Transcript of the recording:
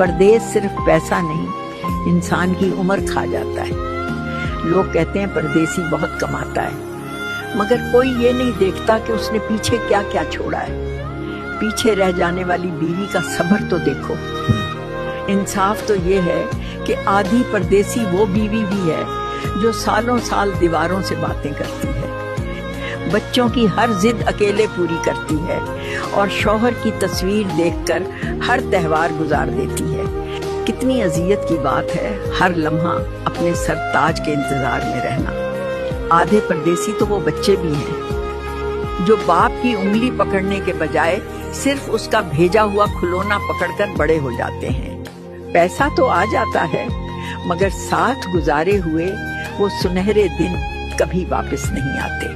परदेस सिर्फ पैसा नहीं, इंसान की उम्र खा जाता है। लोग कहते हैं परदेसी बहुत कमाता है, मगर कोई ये नहीं देखता कि उसने पीछे क्या क्या छोड़ा है। पीछे रह जाने वाली बीवी का सब्र तो देखो। इंसाफ तो ये है कि आधी परदेसी वो बीवी भी है जो सालों साल दीवारों से बातें करती है, बच्चों की हर जिद अकेले पूरी करती है और शौहर की तस्वीर देखकर हर त्योहार गुजार देती है। कितनी अजियत की बात है हर लम्हा अपने सरताज के इंतजार में रहना। आधे परदेसी तो वो बच्चे भी हैं जो बाप की उंगली पकड़ने के बजाय सिर्फ उसका भेजा हुआ खिलौना पकड़कर बड़े हो जाते हैं। पैसा तो आ जाता है, मगर साथ गुजारे हुए वो सुनहरे दिन कभी वापस नहीं आते।